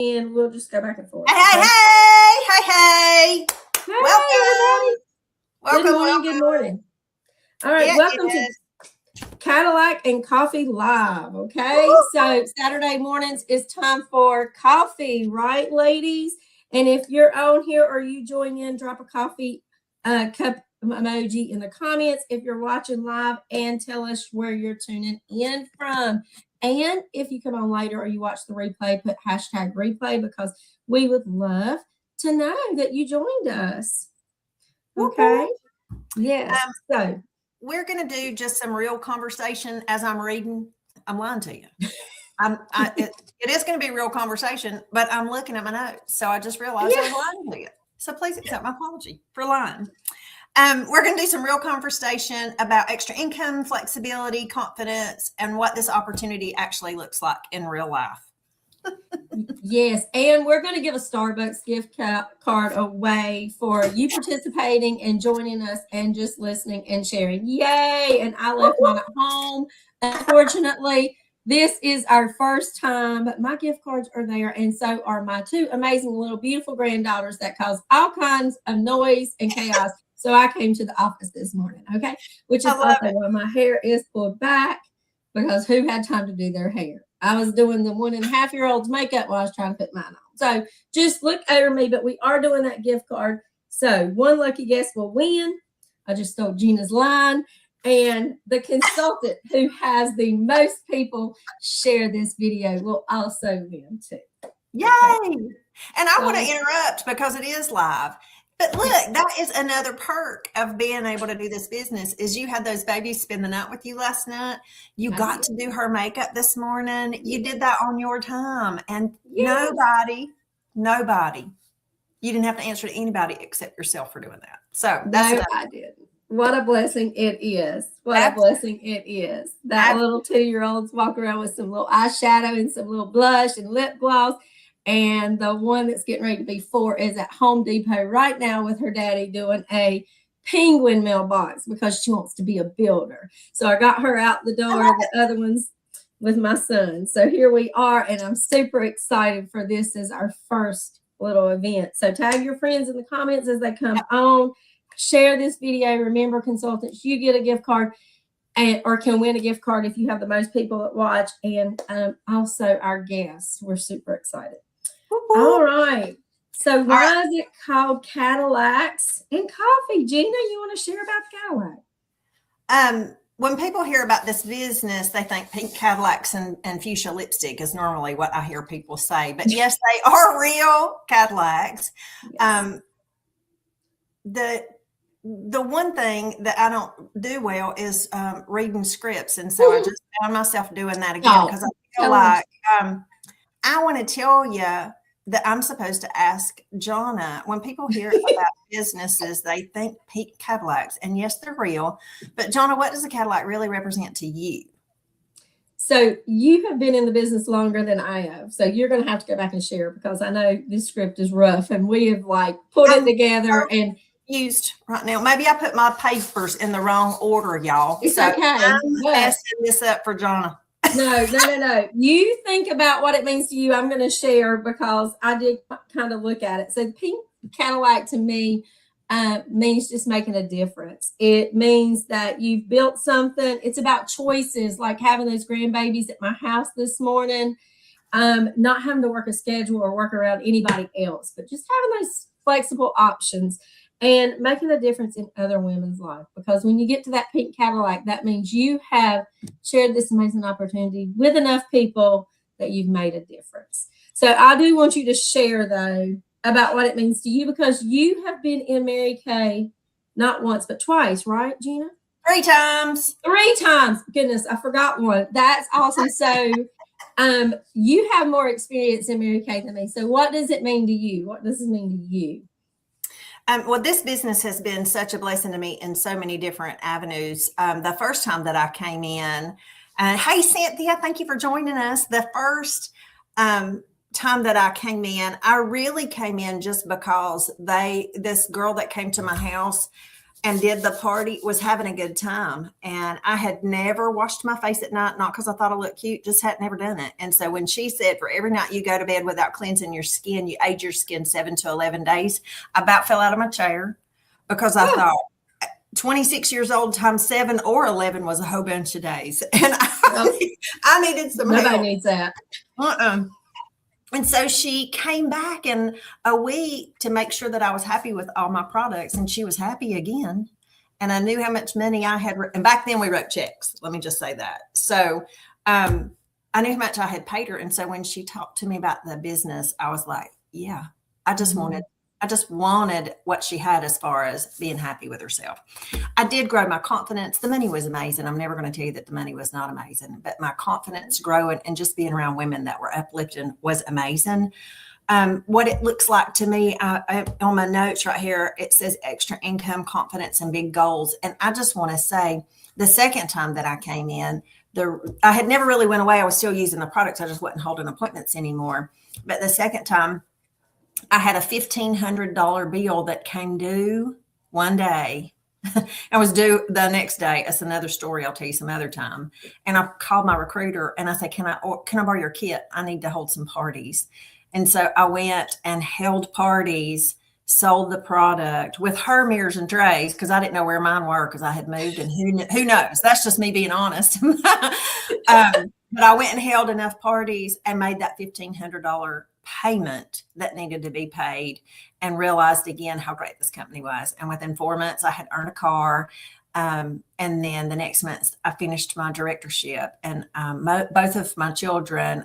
and we'll just go back and forth. Hey, Okay? hey. Hey, Welcome. Good morning. All right, welcome to Cadillac and Coffee Live, okay? Woo-hoo. So Saturday mornings is time for coffee, right, ladies? And if you're on here or you join in, drop a coffee cup emoji in the comments if you're watching live and tell us where you're tuning in from. And if you come on later or you watch the replay, put hashtag replay because we would love to know that you joined us. Okay? Yes. So we're going to do just some real conversation as I'm reading. I'm lying to you. It is going to be real conversation, but I'm looking at my notes. So I just realized I was lying to you. So please accept my apology for lying. We're going to do some real conversation about extra income, flexibility, confidence, and what this opportunity actually looks like in real life. Yes, and we're going to give a Starbucks gift card away for you participating and joining us and just listening and sharing. Yay! And I left mine at home. Unfortunately, this is our first time, but my gift cards are there, and so are my two amazing little beautiful granddaughters that cause all kinds of noise and chaos. So I came to the office this morning, okay? Which is also why my hair is pulled back, because who had time to do their hair? I was doing the 1.5-year-old's makeup while I was trying to put mine on. So just look over me, but we are doing that gift card. So one lucky guest will win. I just stole Gina's line. And the consultant who has the most people share this video will also win too. Yay! Okay. And I want to interrupt because it is live. But look, that is another perk of being able to do this business is you had those babies spend the night with you last night. You got to do her makeup this morning. You did that on your time. And nobody, you didn't have to answer to anybody except yourself for doing that. So that's I did. What a blessing it is. What a blessing it is. That little 2-year-olds walk around with some little eyeshadow and some little blush and lip gloss. And the one that's getting ready to be 4 is at Home Depot right now with her daddy doing a penguin mailbox because she wants to be a builder. So I got her out the door, the other one's with my son. So here we are, and I'm super excited for this as our first little event. So tag your friends in the comments as they come on. Share this video. Remember, consultants, you get a gift card or can win a gift card if you have the most people that watch. And also our guests. We're super excited. All right. So why is it called Cadillacs and Coffee? Gina, you want to share about Cadillac? When people hear about this business, they think pink Cadillacs and fuchsia lipstick is normally what I hear people say. But yes, they are real Cadillacs. Yes. The one thing that I don't do well is reading scripts. And so I just found myself doing that again because I feel like I want to tell you that I'm supposed to ask Jonna. When people hear about businesses, they think pink Cadillacs. And yes, they're real. But Jonna, what does a Cadillac really represent to you? So you have been in the business longer than I have. So you're going to have to go back and share because I know this script is rough and we have put it together and used right now. Maybe I put my papers in the wrong order, y'all. It's okay. I'm messing this up for Jonna. No. You think about what it means to you. I'm going to share because I did kind of look at it. So pink Cadillac to me means just making a difference. It means that you've built something. It's about choices, like having those grandbabies at my house this morning, not having to work a schedule or work around anybody else, but just having those flexible options and making a difference in other women's life. Because when you get to that pink Cadillac, that means you have shared this amazing opportunity with enough people that you've made a difference. So I do want you to share, though, about what it means to you because you have been in Mary Kay not once, but twice, right, Gina? 3 times. 3 times. Goodness, I forgot one. That's awesome. So you have more experience in Mary Kay than me. So what does it mean to you? What does it mean to you? Well, this business has been such a blessing to me in so many different avenues. The first time that I came in, hey, Cynthia, thank you for joining us. The first time that I came in, I really came in just because this girl that came to my house and did the party, was having a good time. And I had never washed my face at night, not because I thought I looked cute, just had never done it. And so when she said for every night you go to bed without cleansing your skin, you age your skin 7 to 11 days, I about fell out of my chair because I thought 26 years old times 7 or 11 was a whole bunch of days. And I needed some help. Nobody needs that. And so she came back in a week to make sure that I was happy with all my products, and she was happy again. And I knew how much money I had. And back then we wrote checks. Let me just say that. So I knew how much I had paid her. And so when she talked to me about the business, I was like, yeah, I just wanted what she had as far as being happy with herself. I did grow my confidence. The money was amazing. I'm never going to tell you that the money was not amazing, but my confidence growing and just being around women that were uplifting was amazing. What it looks like to me, on my notes right here, it says extra income, confidence, and big goals. And I just want to say the second time that I came in, I had never really went away. I was still using the products. I just wasn't holding appointments anymore. But the second time, I had a $1,500 bill that came due one day. I was due the next day. That's another story I'll tell you some other time. And I called my recruiter and I said, can I borrow your kit? I need to hold some parties. And so I went and held parties, sold the product with her mirrors and trays because I didn't know where mine were because I had moved, and who knows? That's just me being honest. But I went and held enough parties and made that $1,500 payment that needed to be paid, and realized again how great this company was. And within 4 months, I had earned a car. And then the next month, I finished my directorship. And both of my children,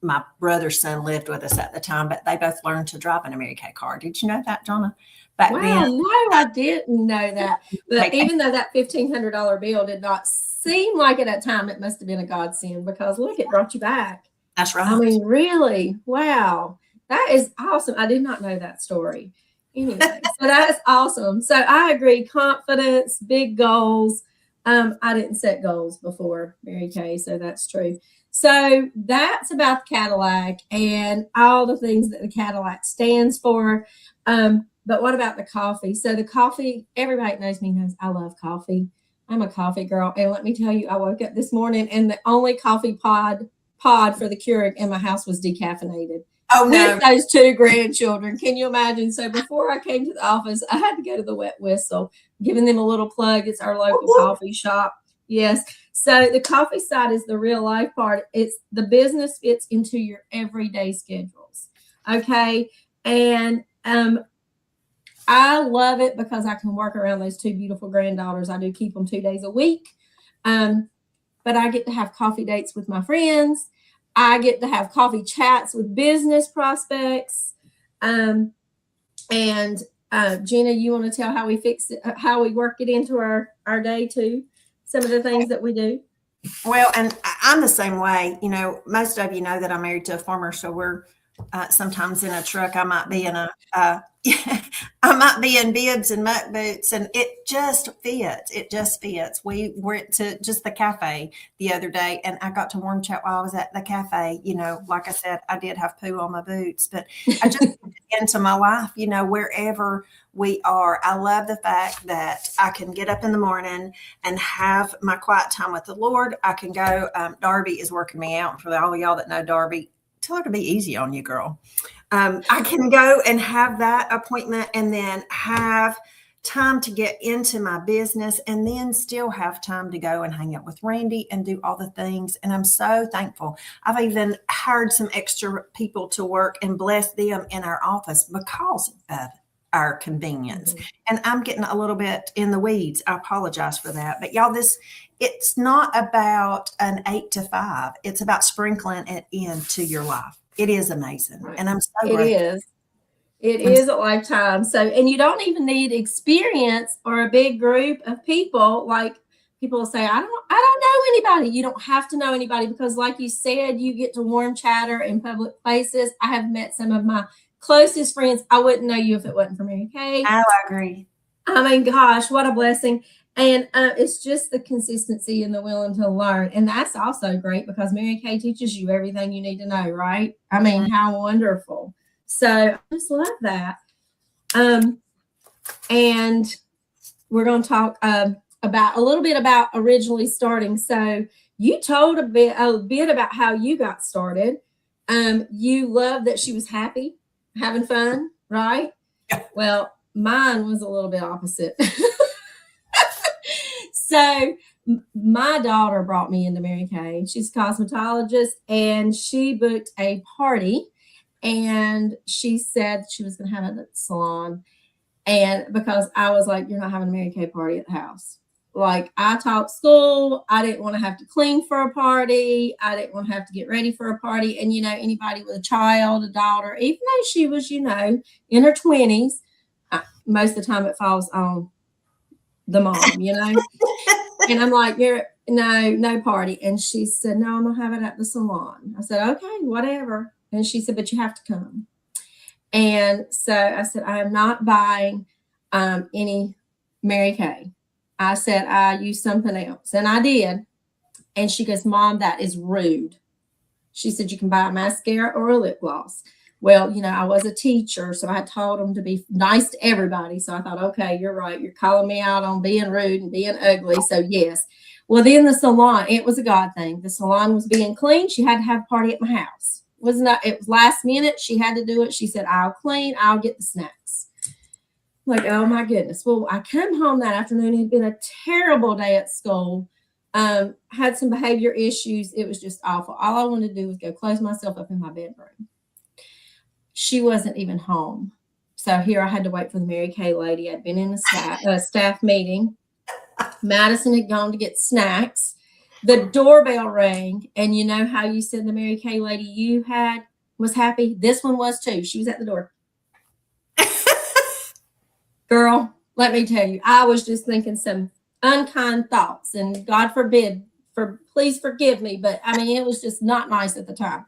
my brother's son lived with us at the time, but they both learned to drive an American car. Did you know that, Jonna? Back then, no, I didn't know that. But even though that $1,500 bill did not seem like at that time, it must have been a godsend, because look, it brought you back. That's right. I mean, really? Wow. That is awesome. I did not know that story. Anyway, so that's awesome. So I agree. Confidence, big goals. I didn't set goals before, Mary Kay, so that's true. So that's about the Cadillac and all the things that the Cadillac stands for. But what about the coffee? So the coffee, everybody that knows me knows I love coffee. I'm a coffee girl. And let me tell you, I woke up this morning and the only coffee pod for the Keurig in my house was decaffeinated. Oh, no. With those 2 grandchildren. Can you imagine? So before I came to the office, I had to go to the Wet Whistle, giving them a little plug. It's our local coffee shop. Yes. So the coffee side is the real life part. It's the business fits into your everyday schedules. Okay. And I love it because I can work around those 2 beautiful granddaughters. I do keep them 2 days a week. But I get to have coffee dates with my friends. I get to have coffee chats with business prospects. And Gina, you want to tell how we fix it, how we work it into our day too? Some of the things that we do. Well, and I'm the same way. You know, most of you know that I'm married to a farmer, so we're sometimes in a truck. I might be in I might be in bibs and muck boots, and it just fits. It just fits. We were to just the cafe the other day, and I got to warm chat while I was at the cafe. You know, like I said, I did have poo on my boots, but I just into my life, you know, wherever we are. I love the fact that I can get up in the morning and have my quiet time with the Lord. I can go. Darby is working me out. For all of y'all that know Darby, tell her to be easy on you, girl. I can go and have that appointment and then have time to get into my business and then still have time to go and hang out with Randy and do all the things. And I'm so thankful. I've even hired some extra people to work and bless them in our office because of our convenience. Mm-hmm. And I'm getting a little bit in the weeds. I apologize for that. But y'all, it's not about an 8 to 5. It's about sprinkling it into your life. It is amazing. Right. And I'm so grateful. It is a lifetime. So, and you don't even need experience or a big group of people. Like people will say, I don't know anybody. You don't have to know anybody because like you said, you get to warm chatter in public places. I have met some of my closest friends. I wouldn't know you if it wasn't for Mary Kay. I agree. I mean, gosh, what a blessing. And it's just the consistency and the willing to learn. And that's also great because Mary Kay teaches you everything you need to know, right? I mean, how wonderful. So I just love that. And we're going to talk about a little bit about originally starting. So you told a bit about how you got started. You loved that she was happy, having fun, right? Yeah. Well, mine was a little bit opposite. So my daughter brought me into Mary Kay. She's a cosmetologist, and she booked a party, and she said she was going to have it at the salon. And because I was like, you're not having a Mary Kay party at the house. Like, I taught school. I didn't want to have to clean for a party. I didn't want to have to get ready for a party. And, anybody with a child, a daughter, even though she was, in her 20s, most of the time it falls on the mom, And I'm like, no party. And she said, no, I'm going to have it at the salon. I said, okay, whatever. And she said, but you have to come. And so I said, I am not buying any Mary Kay. I said, I use something else. And I did. And she goes, Mom, that is rude. She said, you can buy a mascara or a lip gloss. Well, I was a teacher, so I told them to be nice to everybody. So I thought, okay, you're right. You're calling me out on being rude and being ugly. So yes. Well, then the salon, it was a God thing. The salon was being clean. She had to have a party at my house. It was last minute. She had to do it. She said, I'll clean, I'll get the snacks. I'm like, oh my goodness. Well, I come home that afternoon. It had been a terrible day at school. Had some behavior issues. It was just awful. All I wanted to do was go close myself up in my bedroom. She wasn't even home. So here I had to wait for the Mary Kay lady. I'd been in a staff meeting. Madison had gone to get snacks. The doorbell rang, and you know how you said the Mary Kay lady you had was happy? This one was too. She was at the door. Girl, let me tell you, I was just thinking some unkind thoughts, and God forbid, please forgive me, but I mean, it was just not nice at the time.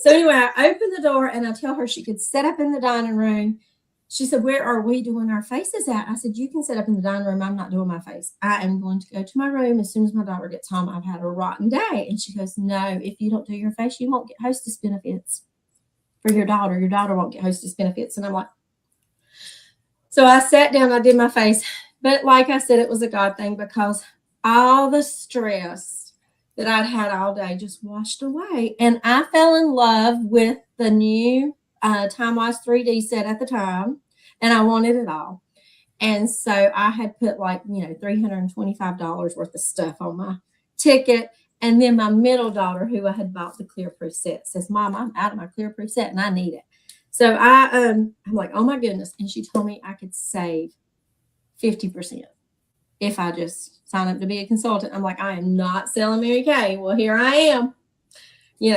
So anyway, I opened the door and I tell her she could set up in the dining room. She said, where are we doing our faces at? I said, you can set up in the dining room. I'm not doing my face. I am going to go to my room as soon as my daughter gets home. I've had a rotten day. And she goes, no, if you don't do your face, you won't get hostess benefits for your daughter. Your daughter won't get hostess benefits. And I'm like, so I sat down, I did my face. But like I said, it was a God thing because all the stress that I'd had all day just washed away. And I fell in love with the new Time-Wise 3D set at the time, and I wanted it all. And so I had put $325 worth of stuff on my ticket. And then my middle daughter, who I had bought the Clearproof set, says, Mom, I'm out of my Clearproof set and I need it. So I'm like, oh my goodness. And she told me I could save 50% if I just sign up to be a consultant. I'm like, I am not selling Mary Kay. Well, here I am,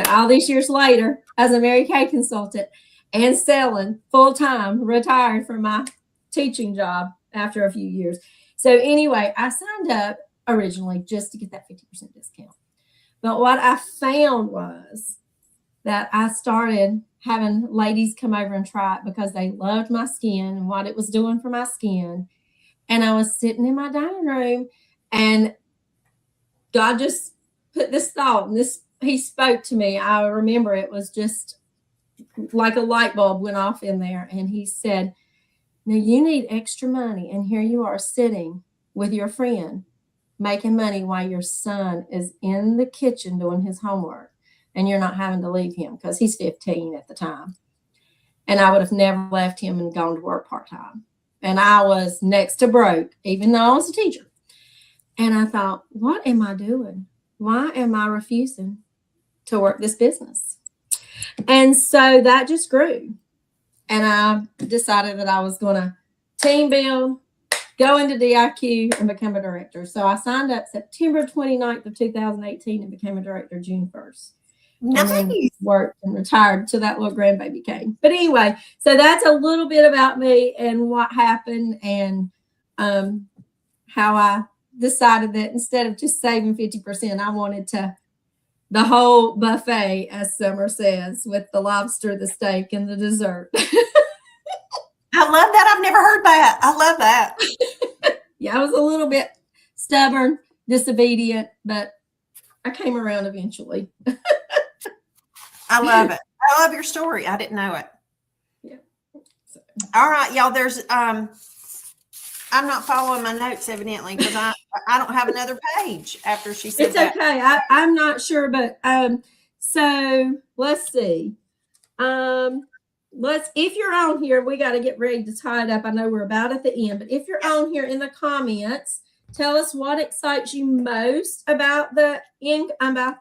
all these years later as a Mary Kay consultant and selling full-time, retired from my teaching job after a few years. So anyway, I signed up originally just to get that 50% discount. But what I found was that I started having ladies come over and try it because they loved my skin and what it was doing for my skin. And I was sitting in my dining room, and God just put this thought, and he spoke to me. I remember it was just like a light bulb went off in there. And he said, now you need extra money. And here you are sitting with your friend making money while your son is in the kitchen doing his homework, and you're not having to leave him because he's 15 at the time. And I would have never left him and gone to work part-time. And I was next to broke, even though I was a teacher. And I thought, what am I doing? Why am I refusing to work this business? And so that just grew. And I decided that I was going to team build, go into DIQ, and become a director. So I signed up September 29th of 2018 and became a director June 1st. Nice. And then worked and retired till that little grandbaby came. But anyway, so that's a little bit about me and what happened, and how I decided that instead of just saving 50%, I wanted the whole buffet, as Summer says, with the lobster, the steak, and the dessert. I love that. I've never heard that. I love that. Yeah, I was a little bit stubborn, disobedient, but I came around eventually. I love it. I love your story. I didn't know it. Yeah. So. All right, y'all. There's I'm not following my notes evidently because I don't have another page after she said It's that. okay. I'm not sure, but so let's see. If you're on here, we got to get ready to tie it up. I know we're about at the end, but if you're on here in the comments, tell us what excites you most about the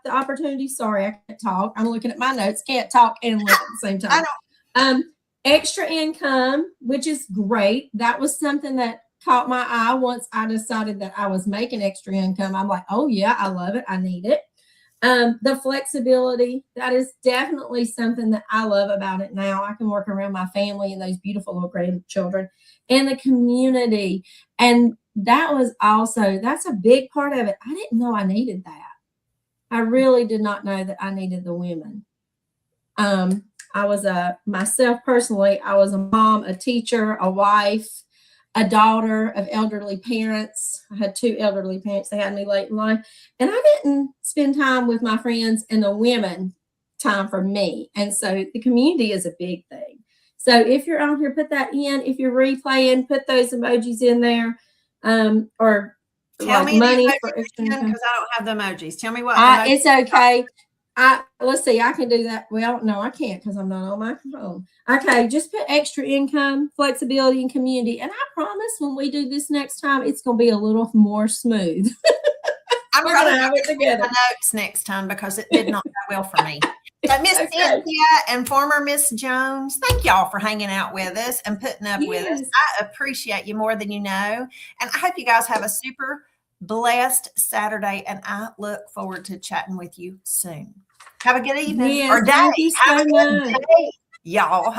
opportunity. Sorry, I can't talk. I'm looking at my notes. Can't talk and look at the same time. Extra income, which is great. That was something that caught my eye once I decided that I was making extra income. I'm like, oh yeah, I love it. I need it. The flexibility, that is definitely something that I love about it now. I can work around my family and those beautiful little grandchildren, and the community. And that's a big part of it. I didn't know I needed that. I really did not know that I needed the women. I was myself personally, I was a mom, a teacher, a wife, a daughter of elderly parents. I had 2 elderly parents. They had me late in life. And I didn't spend time with my friends and the women, time for me. And so the community is a big thing. So if you're on here, put that in. If you're replaying, put those emojis in there. Or tell like me money for extra because I don't have the emojis. Tell me what. It's okay. Let's see, I can do that. Well, no, I can't because I'm not on my phone. Okay, just put extra income, flexibility, and community. And I promise when we do this next time, it's going to be a little more smooth. We're going to have it together. My notes next time because it did not go well for me. So Miss Cynthia and former Miss Jones, thank y'all for hanging out with us and putting up with us. I appreciate you more than you know. And I hope you guys have a super blessed Saturday. And I look forward to chatting with you soon. Have a good evening or day. Thank you so much. Y'all have a